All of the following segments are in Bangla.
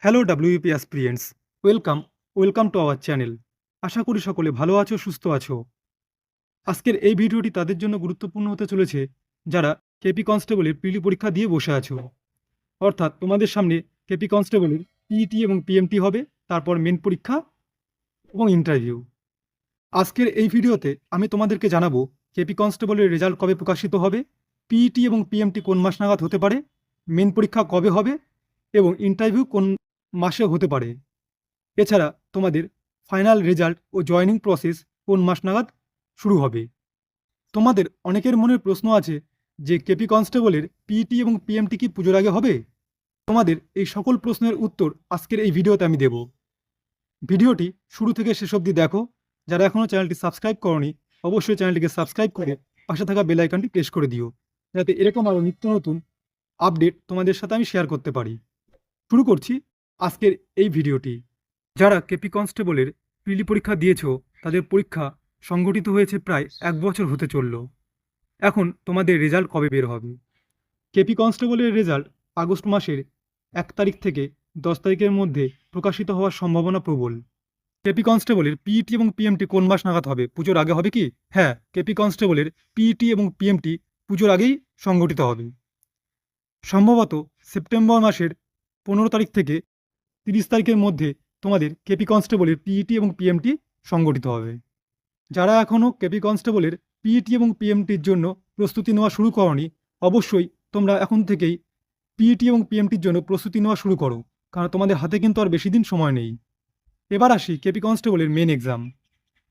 Hello WP aspirants, welcome to our channel. আশা করি সকলে ভালো আছো, সুস্থ আছো। আজকের এই ভিডিওটি তাদের জন্য গুরুত্বপূর্ণ হতে চলেছে যারা কেপি কনস্টেবলের প্রিলি পরীক্ষা দিয়ে বসে আছো। অর্থাৎ তোমাদের সামনে কেপি কনস্টেবলের পিইটি এবং পিএমটি হবে, তারপর মেন পরীক্ষা এবং ইন্টারভিউ। আজকের এই ভিডিওতে আমি তোমাদেরকে জানাবো কেপি কনস্টেবলের রেজাল্ট কবে প্রকাশিত হবে, পিইটি এবং পিএমটি কোন মাস নাগাদ হতে পারে, মেন পরীক্ষা কবে হবে এবং ইন্টারভিউ কোন মাসে হতে পারে। এছাড়া তোমাদের ফাইনাল রেজাল্ট ও জয়েনিং প্রসেস কোন মাস নাগাদ শুরু হবে। তোমাদের অনেকের মনের প্রশ্ন আছে যে কেপি কনস্টেবলের পিইটি এবং পিএমটি কি পুজোর আগে হবে? তোমাদের এই সকল প্রশ্নের উত্তর আজকের এই ভিডিওতে আমি দেব। ভিডিওটি শুরু থেকে শেষ অবধি দেখো। যারা এখনও চ্যানেলটি সাবস্ক্রাইব করনি, অবশ্যই চ্যানেলটিকে সাবস্ক্রাইব করে পাশে থাকা বেল আইকনটি প্রেস করে দিও, যাতে এরকম আরও নিত্য নতুন আপডেট তোমাদের সাথে আমি শেয়ার করতে পারি। শুরু করছি আজকের এই ভিডিওটি। যারা কেপি কনস্টেবলের প্রিলি পরীক্ষা দিয়েছো, তাদের পরীক্ষা সংগঠিত হয়েছে প্রায় 1 বছর হতে চলল। এখন তোমাদের রেজাল্ট কবে বের হবে? কেপি কনস্টেবলের রেজাল্ট আগস্ট মাসের 1 তারিখ থেকে 10 তারিখের মধ্যে প্রকাশিত হওয়ার সম্ভাবনা প্রবল। কেপি কনস্টেবলের পিইটি এবং পিএমটি কোন মাস নাগাদ হবে? পুজোর আগে হবে কি? হ্যাঁ, কেপি কনস্টেবলের পিইটি এবং পিএমটি পুজোর আগেই সংগঠিত হবে। সম্ভবত সেপ্টেম্বর মাসের 15 তারিখ থেকে 30 তারিখের মধ্যে তোমাদের কেপি কনস্টেবলের পিইটি এবং পিএমটি সংগঠিত হবে। যারা এখনও কেপি কনস্টেবলের পিইটি এবং পিএমটির জন্য প্রস্তুতি নেওয়া শুরু করনি, অবশ্যই তোমরা এখন থেকেই পিইটি এবং পিএমটির জন্য প্রস্তুতি নেওয়া শুরু করো, কারণ তোমাদের হাতে কিন্তু আর বেশি দিন সময় নেই। এবার আসি কেপি কনস্টেবলের মেন এক্সাম।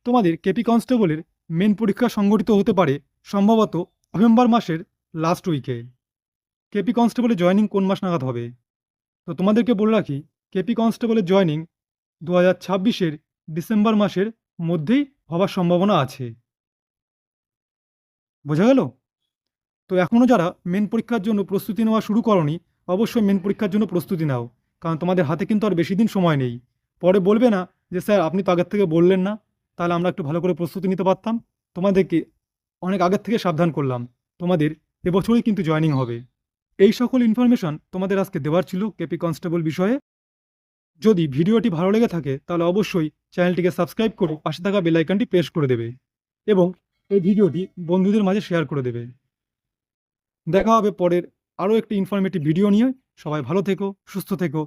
তোমাদের কেপি কনস্টেবলের মেন পরীক্ষা সংগঠিত হতে পারে সম্ভবত নভেম্বর মাসের লাস্ট উইকে। কেপি কনস্টেবলের জয়েনিং কোন মাস নাগাদ হবে? তো তোমাদেরকে বলে রাখি, কেপি কনস্টেবলের জয়েনিং 2026-এর ডিসেম্বর মাসের মধ্যেই হওয়ার সম্ভাবনা আছে। বোঝা গেল? তো এখনও যারা মেন পরীক্ষার জন্য প্রস্তুতি নেওয়া শুরু করনি, অবশ্যই মেন পরীক্ষার জন্য প্রস্তুতি নাও, কারণ তোমাদের হাতে কিন্তু আর বেশি দিন সময় নেই। পরে বলবে না যে স্যার আপনি তো আগের থেকে বললেন না, তাহলে আমরা একটু ভালো করে প্রস্তুতি নিতে পারতাম। তোমাদেরকে অনেক আগের থেকে সাবধান করলাম, তোমাদের এবছরই কিন্তু জয়েনিং হবে। এই সকল ইনফরমেশন তোমাদের আজকে দেওয়ার ছিল কেপি কনস্টেবল বিষয়ে। যদি ভিডিওটি ভালো লেগে থাকে তাহলে অবশ্যই চ্যানেলটিকে সাবস্ক্রাইব করে পাশে থাকা বেল আইকনটি প্রেস করে দেবে এবং এই ভিডিওটি বন্ধুদের মাঝে শেয়ার করে দেবে। দেখা হবে পরের আরও একটি ইনফরমেটিভ ভিডিও নিয়ে। সবাই ভালো থেকো, সুস্থ থেকো,